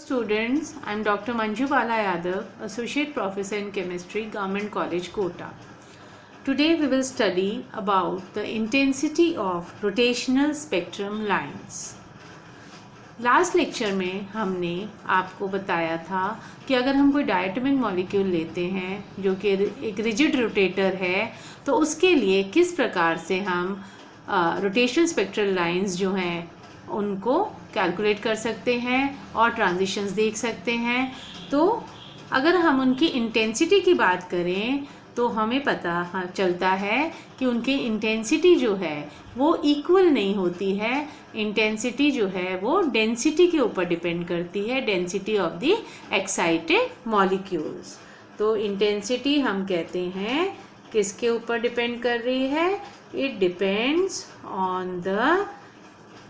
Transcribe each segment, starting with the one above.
Students, I am Dr. Manju Bala Yadav, Associate Professor in Chemistry, Government College, Kota. Today we will study about the intensity of rotational spectrum lines. Last lecture में हमने आपको बताया था कि अगर हम कोई डायटोमिक मॉलिक्यूल लेते हैं जो कि एक रिजिड रोटेटर है, तो उसके लिए किस प्रकार से हम रोटेशनल स्पेक्ट्रल लाइंस जो हैं उनको कैलकुलेट कर सकते हैं और ट्रांजिशंस देख सकते हैं। तो अगर हम उनकी इंटेंसिटी की बात करें तो हमें पता चलता है कि उनकी इंटेंसिटी जो है वो इक्वल नहीं होती है। इंटेंसिटी जो है वो डेंसिटी के ऊपर डिपेंड करती है, density of the excited molecules. तो इंटेंसिटी हम कहते हैं किसके ऊपर डिपेंड कर रही है? It depends on the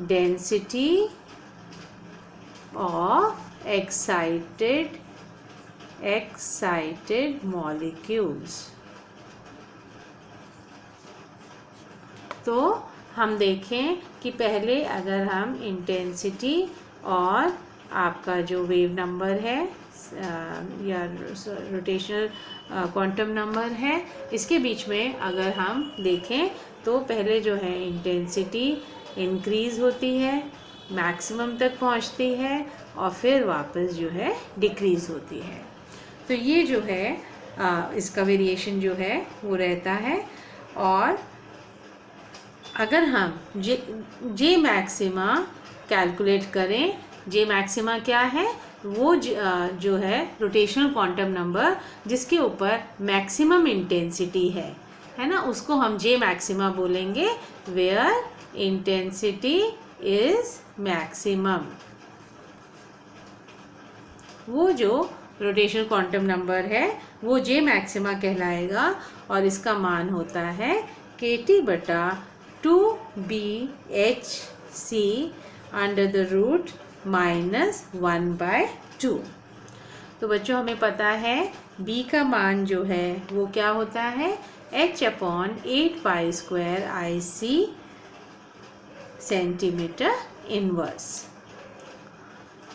density of excited molecules. तो हम देखें कि पहले अगर हम इंटेंसिटी और आपका जो वेव नंबर है या रोटेशनल क्वांटम नंबर है, इसके बीच में अगर हम देखें तो पहले जो है इंटेंसिटी इंक्रीज़ होती है, मैक्सिमम तक पहुंचती है और फिर वापस जो है डिक्रीज़ होती है। तो ये जो है इसका वेरिएशन जो है वो रहता है। और अगर हम जे मैक्सिमा कैलकुलेट करें, जे मैक्सिमा क्या है? वो जो है रोटेशनल क्वांटम नंबर जिसके ऊपर मैक्सिमम इंटेंसिटी है ना, उसको हम जे मैक्सिमा बोलेंगे, वेयर इंटेंसिटी इज मैक्सिमम। वो जो रोटेशनल क्वांटम नंबर है वो जे मैक्सिमा कहलाएगा और इसका मान होता है KT बटा 2BHC अंडर द रूट -1/2। तो बच्चों हमें पता है B का मान जो है वो क्या होता है? H/8π² IC centimetre inverse.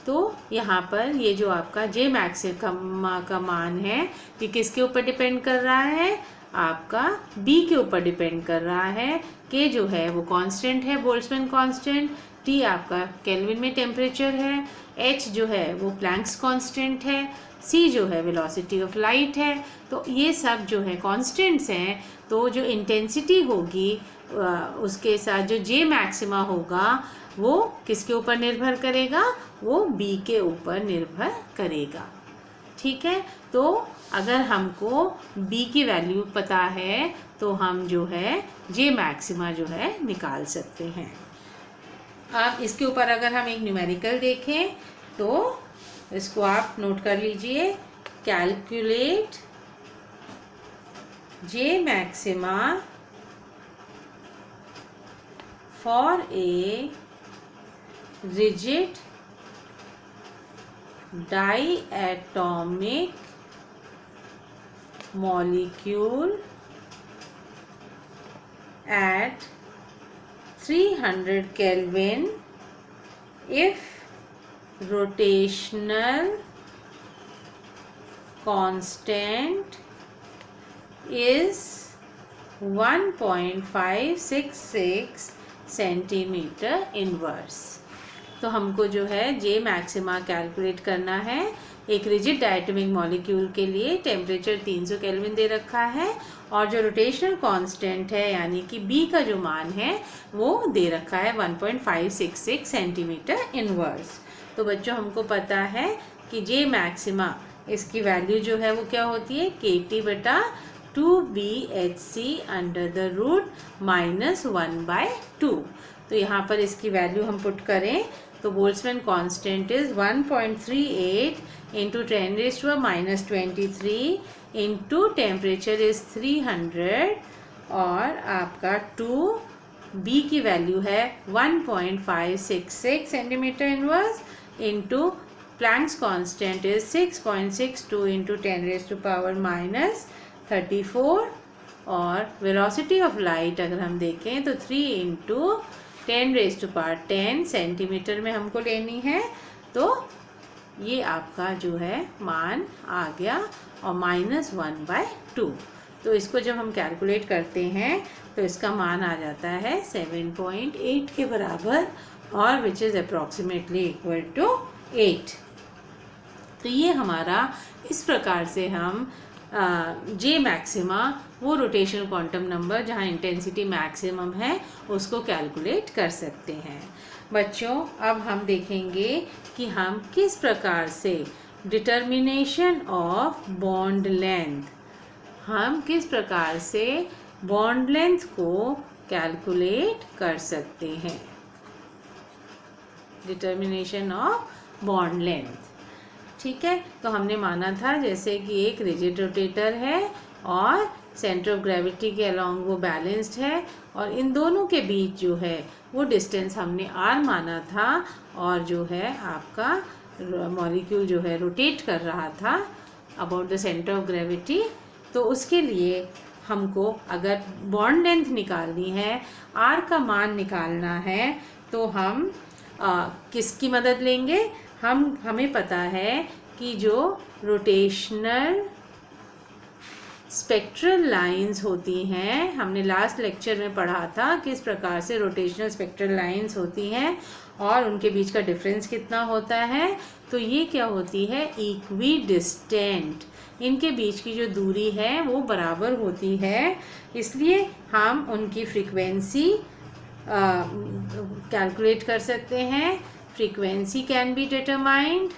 तो यहाँ पर ये जो आपका जे मैक्सिमा का मान है ये किसके ऊपर डिपेंड कर रहा है? आपका B के ऊपर डिपेंड कर रहा है। K जो है वो कांस्टेंट है, बोल्ट्जमैन कांस्टेंट। T आपका केल्विन में टेम्परेचर है। H जो है वो प्लैंक्स कांस्टेंट है। C जो है वेलोसिटी ऑफ लाइट है। तो ये सब जो है कांस्टेंट्स हैं। तो जो इंटेंसिटी होगी उसके साथ जो जे मैक्सिमा होगा वो किसके ऊपर निर्भर करेगा? वो B के ऊपर निर्भर करेगा। ठीक है, तो अगर हमको B की वैल्यू पता है तो हम जो है जे मैक्सिमा जो है निकाल सकते हैं। अब इसके ऊपर अगर हम एक न्यूमेरिकल देखें तो इसको आप नोट कर लीजिए। Calculate J maxima for a rigid diatomic molecule at 300 Kelvin if rotational constant is 1.566 centimetre inverse. तो हमको जो है जे मैक्सिमा कैलकुलेट करना है। एक रिजिड डायटोमिक मॉलिक्यूल के लिए टेम्परेचर 300 केल्विन दे रखा है और जो रोटेशनल कांस्टेंट है यानी कि B का जो मान है वो दे रखा है 1.566 सेंटीमीटर इनवर्स। तो बच्चों हमको पता है कि जे मैक्सिमा इसकी वैल्यू जो है वो क्या होती है? KT बटा 2BHC अंडर द रूट -1/2। तो यहाँ पर इसकी वैल्यू हम पुट करें तो Boltzmann constant is 1.38 into 10⁻23 into temperature is 300 और आपका 2B की वैल्यू है 1.566 centimetre inverse into Planck's constant is 6.62 into 10⁻34 और वेलोसिटी ऑफ लाइट अगर हम देखें तो 3 इंटू 10⁻10 सेंटीमीटर में हमको लेनी है। तो ये आपका जो है मान आ गया और -1/2। तो इसको जब हम कैलकुलेट करते हैं तो इसका मान आ जाता है 7.8 के बराबर और which is approximately equal to 8। तो ये हमारा इस प्रकार से हम जे मैक्सिमा, वो रोटेशनल क्वांटम नंबर जहाँ इंटेंसिटी मैक्सिमम है, उसको कैलकुलेट कर सकते हैं। बच्चों, अब हम देखेंगे कि हम किस प्रकार से डिटर्मिनेशन ऑफ बॉन्ड लेंथ, हम किस प्रकार से बॉन्ड लेंथ को कैलकुलेट कर सकते हैं। डिटर्मिनेशन ऑफ बॉन्ड लेंथ, ठीक है। तो हमने माना था जैसे कि एक रिजिड रोटेटर है और सेंटर ऑफ ग्रेविटी के अलॉन्ग वो बैलेंस्ड है और इन दोनों के बीच जो है वो डिस्टेंस हमने r माना था और जो है आपका मॉलिक्यूल जो है रोटेट कर रहा था about the centre of gravity. तो उसके लिए हमको अगर बॉन्ड लेंथ निकालनी है, r का मान निकालना है, तो हम किसकी मदद लेंगे? हमें पता है कि जो रोटेशनल स्पेक्ट्रल लाइंस होती हैं, हमने लास्ट लेक्चर में पढ़ा था किस प्रकार से रोटेशनल स्पेक्ट्रल लाइंस होती हैं और उनके बीच का डिफरेंस कितना होता है। तो ये क्या होती है? इक्वी डिस्टेंट, इनके बीच की जो दूरी है वो बराबर होती है, इसलिए हम उनकी फ्रीक्वेंसी कैलकुलेट कर सकते हैं। फ्रीक्वेंसी कैन बी डिटरमाइंड,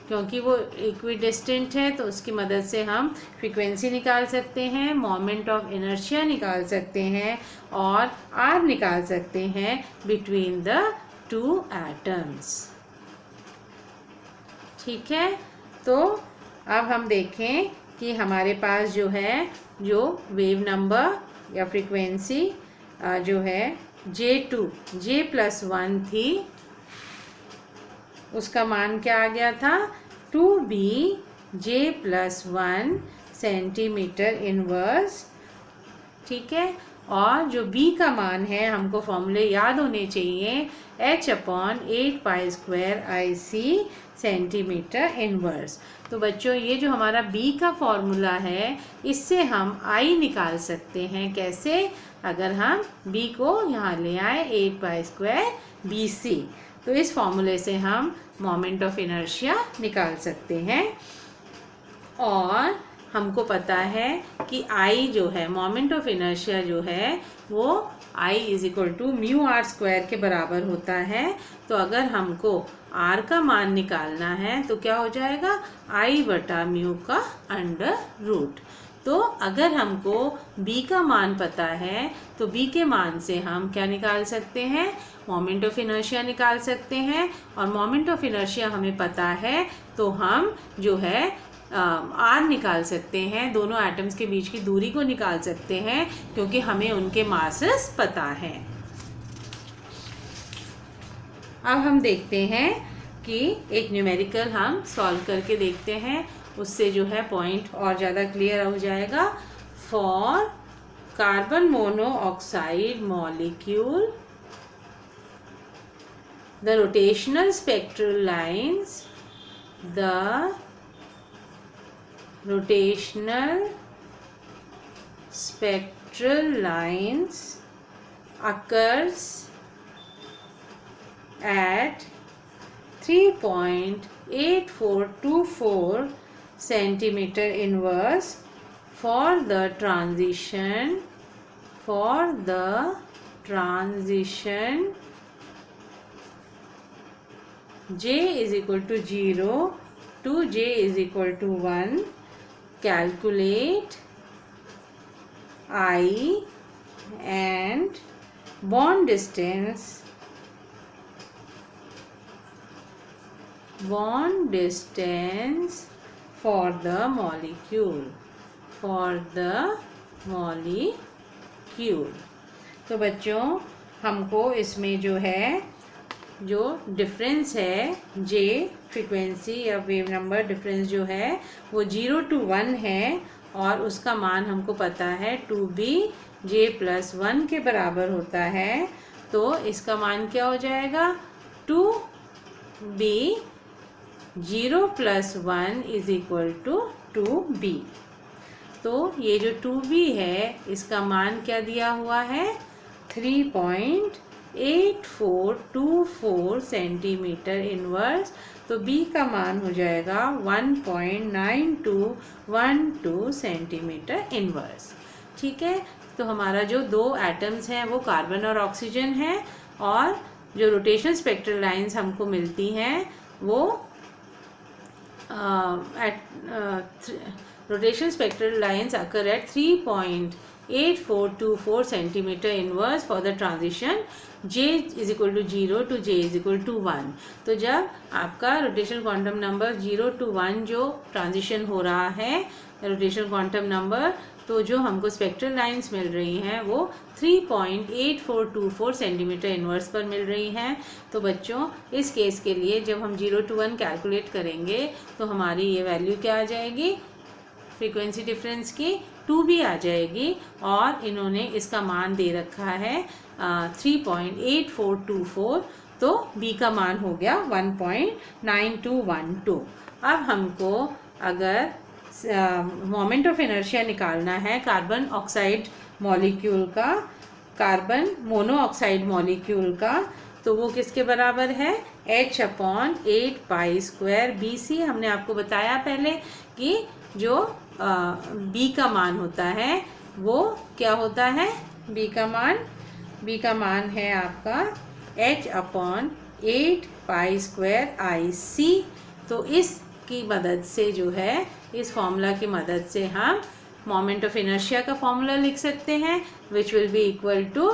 क्योंकि वो इक्विडिस्टेंट है तो उसकी मदद से हम फ्रीक्वेंसी निकाल सकते हैं, मोमेंट ऑफ इनर्शिया निकाल सकते हैं और आर निकाल सकते हैं बिटवीन द टू एटम्स, ठीक है। तो अब हम देखें कि हमारे पास जो है जो वेव नंबर या फ्रीक्वेंसी जो है J+1 थी, उसका मान क्या आ गया था? 2BJ+1 सेंटीमीटर इनवर्स, ठीक है। और जो B का मान है, हमको फॉर्मूले याद होने चाहिए, H/8π² सेंटीमीटर इनवर्स। तो बच्चों, ये जो हमारा B का फॉर्मूला है, इससे हम I निकाल सकते हैं। कैसे? अगर हम B को यहाँ ले आए 8π² BC, तो इस फॉर्मूले से हम मोमेंट ऑफ इनर्शिया निकाल सकते हैं। और हमको पता है कि I जो है, मोमेंट ऑफ इनर्शिया जो है, वो I = μr² के बराबर होता है। तो अगर हमको R का मान निकालना है तो क्या हो जाएगा? I/μ का √। तो अगर हमको B का मान पता है तो B के मान से हम क्या निकाल सकते हैं? मोमेंट ऑफ इनर्शिया निकाल सकते हैं। और मोमेंट ऑफ इनर्शिया हमें पता है तो हम जो है R निकाल सकते हैं, दोनों एटम्स के बीच की दूरी को निकाल सकते हैं, क्योंकि हमें उनके मासेस पता है। अब हम देखते हैं कि एक न्यूमेरिकल हम सॉल्व करके देखते हैं, उससे जो है पॉइंट और ज़्यादा क्लियर हो जाएगा। For carbon monoxide molecule the rotational spectral lines occurs at 3.8424 centimeter inverse for the transition J = 0 to J = 1. Calculate I and bond distance for the molecule. तो बच्चों, हमको इसमें जो है जो डिफरेंस है J फ्रीक्वेंसी या वेव नंबर डिफरेंस जो है वो 0 to 1 है और उसका मान हमको पता है 2BJ+1 के बराबर होता है। तो इसका मान क्या हो जाएगा? 2B 0 + 1 = 2b। तो ये जो 2b है इसका मान क्या दिया हुआ है, 3.8424 सेंटीमीटर इनवर्स। तो b का मान हो जाएगा 1.9212 सेंटीमीटर इनवर्स। ठीक है, तो हमारा जो दो एटम्स हैं वो कार्बन और ऑक्सीजन है, और जो रोटेशनल स्पेक्ट्रल लाइंस हमको मिलती हैं वो rotational spectral lines occur at 3.8424 centimeter inverse for the transition J = 0 to J = 1। तो जब आपका रोटेशनल क्वांटम नंबर 0 to 1 जो ट्रांजिशन हो रहा है रोटेशनल क्वांटम नंबर, तो जो हमको स्पेक्ट्रल लाइंस मिल रही हैं वो 3.8424 सेंटीमीटर इनवर्स पर मिल रही हैं। तो बच्चों इस केस के लिए जब हम 0 to 1 कैलकुलेट करेंगे तो हमारी ये वैल्यू क्या आ जाएगी, फ्रीक्वेंसी डिफरेंस की 2b आ जाएगी, और इन्होंने इसका मान दे रखा है 3.8424, तो b का मान हो गया 1.9212। अब हमको अगर मोमेंट ऑफ इनर्शिया निकालना है कार्बन ऑक्साइड मॉलिक्यूल का, कार्बन मोनोऑक्साइड मॉलिक्यूल का, तो वो किसके बराबर है, h/8π²bc। हमने आपको बताया पहले कि जो b का मान होता है वो क्या होता है, b का मान है आपका h/8π²ic। तो इसकी मदद से जो है, इस फॉर्मूला की मदद से हम मोमेंट ऑफ इनर्शिया का फॉर्मूला लिख सकते हैं, which will be equal to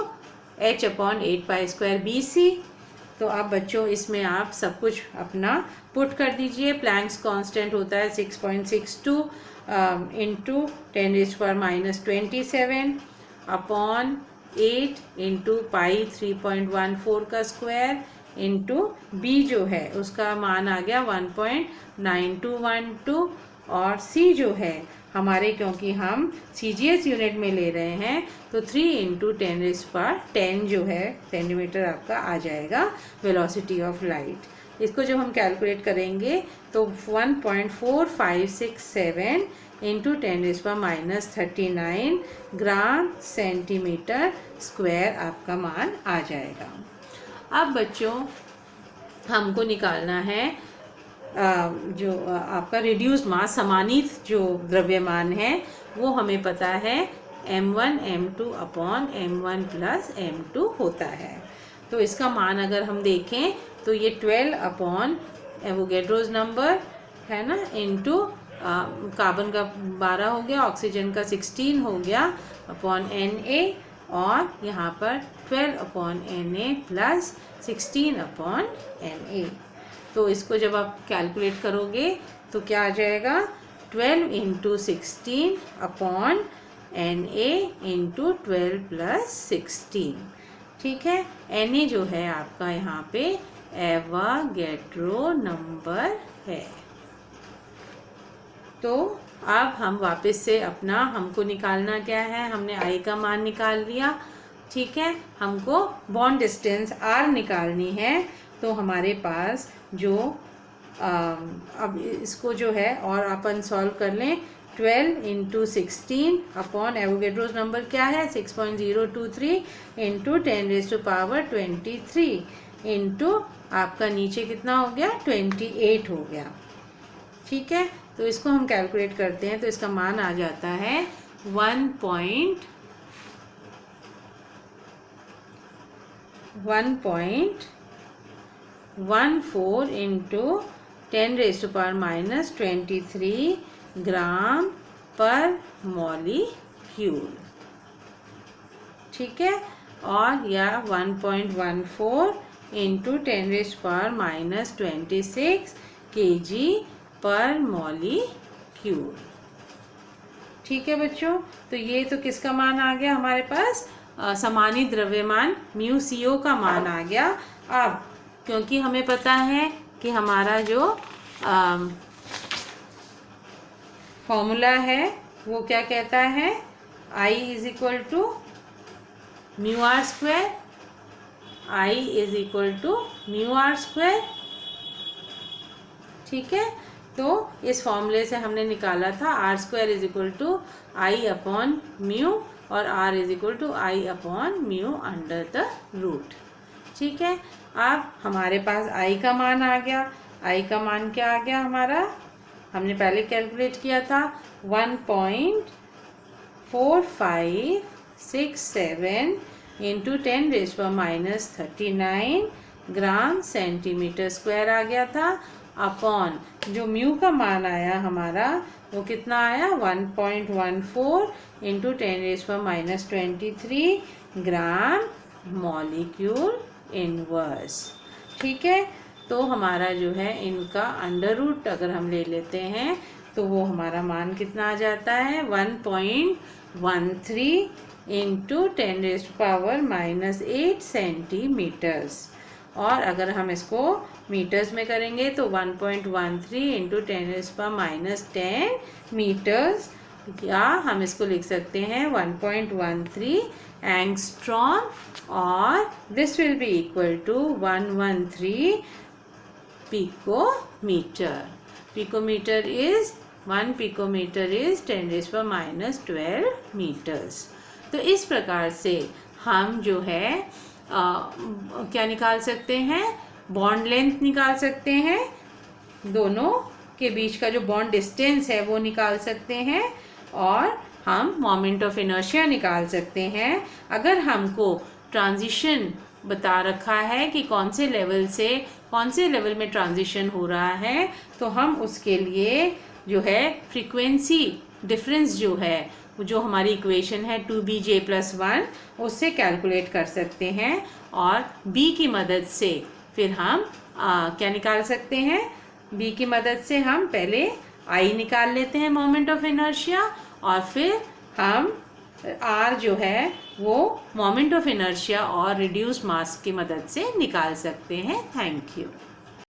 h/8π²bc। तो अब बच्चों इसमें आप सब कुछ अपना पुट कर दीजिए। प्लैंक्स कांस्टेंट होता है 6.62 इंटू 10⁻⁻27 अपॉन 8 इंटू पाई 3.14 का स्क्वायर इंटू बी जो है उसका मान आ गया 1.9212, और सी जो है हमारे, क्योंकि हम CGS यूनिट में ले रहे हैं, तो 3 × 10⁻10 जो है सेंटीमीटर आपका आ जाएगा वेलोसिटी ऑफ लाइट। इसको जब हम कैलकुलेट करेंगे तो 1.4567 × 10⁻39 ग्राम सेंटीमीटर स्क्वायर आपका मान आ जाएगा। अब बच्चों हमको निकालना है जो आपका रिड्यूस्ड मास, समानीत जो द्रव्यमान है, वो हमें पता है m1 m2 upon m1 + m2 होता है। तो इसका मान अगर हम देखें तो ये 12 अपॉन एवोगैड्रोस नंबर है ना, इंटू कार्बन का 12 हो गया, ऑक्सीजन का 16 हो गया अपॉन Na, और यहाँ पर 12 अपॉन Na + 16 अपॉन Na। तो इसको जब आप कैलकुलेट करोगे तो क्या आ जाएगा, 12 × 16 अपॉन Na × 12 + 16। ठीक है, Na जो है आपका यहाँ पे एवोगैड्रो नंबर है। तो अब हम वापस से अपना, हमको निकालना क्या है, हमने I का मान निकाल लिया। ठीक है, हमको बॉन्ड डिस्टेंस R निकालनी है। तो हमारे पास जो अब इसको जो है और अपन सॉल्व कर लें, 12 × 16 अपॉन एवोगैड्रोस नंबर क्या है 6.023 इंटू 10⁻23 इंटू आपका नीचे कितना हो गया 28 हो गया। ठीक है, तो इसको हम कैलकुलेट करते हैं तो इसका मान आ जाता है 1.14 इंटू 10⁻23 ग्राम पर मॉलिक्यूल। ठीक है, और या 1.14 इंटू 10⁻26 kg पर मॉलिक्यूल। ठीक है बच्चों, तो ये तो किसका मान आ गया हमारे पास, समानीत द्रव्यमान μco का मान आ गया। अब क्योंकि हमें पता है कि हमारा जो फॉर्मूला है वो क्या कहता है, I = μr², I = μr²। ठीक है, तो इस फॉर्मूले से हमने निकाला था R square is equal to I upon mu और R is equal to I upon mu under the root. ठीक है, अब हमारे पास आई का मान आ गया। आई का मान क्या आ गया हमारा, हमने पहले कैलकुलेट किया था 1.4567 इंटू 10⁻³ ग्राम सेंटीमीटर स्क्वायर आ गया था, अपॉन जो म्यू का मान आया हमारा वो कितना आया 1.14 इंटू 10⁻23 ग्राम मॉलिक्यूल इनवर्स। ठीक है, तो हमारा जो है इनका अंडर रूट अगर हम ले लेते हैं तो वो हमारा मान कितना आ जाता है 1.13 इंटू 10⁻⁸ सेंटीमीटर्स। और अगर हम इसको मीटर्स में करेंगे तो 1.13 इंटू 10⁻10 मीटर्स, या हम इसको लिख सकते हैं 1.13 एंगस्ट्रॉम, और this will be equal to 113 picometer. Picometer is 1 picometer is 10⁻12 meters. तो इस प्रकार से हम जो है क्या निकाल सकते हैं, बॉन्ड लेंथ निकाल सकते हैं, दोनों के बीच का जो बॉन्ड डिस्टेंस है वो निकाल सकते हैं, और हम मोमेंट ऑफ इनर्शिया निकाल सकते हैं। अगर हमको ट्रांजिशन बता रखा है कि कौन से लेवल में ट्रांजिशन हो रहा है, तो हम उसके लिए जो है फ्रीक्वेंसी डिफरेंस जो है, जो हमारी इक्वेशन है 2bj+1, उससे कैलकुलेट कर सकते हैं, और b की मदद से फिर हम क्या निकाल सकते हैं, b की मदद से हम पहले i निकाल लेते हैं मोमेंट ऑफ इनर्शिया, और फिर हम r जो है वो मोमेंट ऑफ इनर्शिया और रिड्यूस मास की मदद से निकाल सकते हैं। Thank you.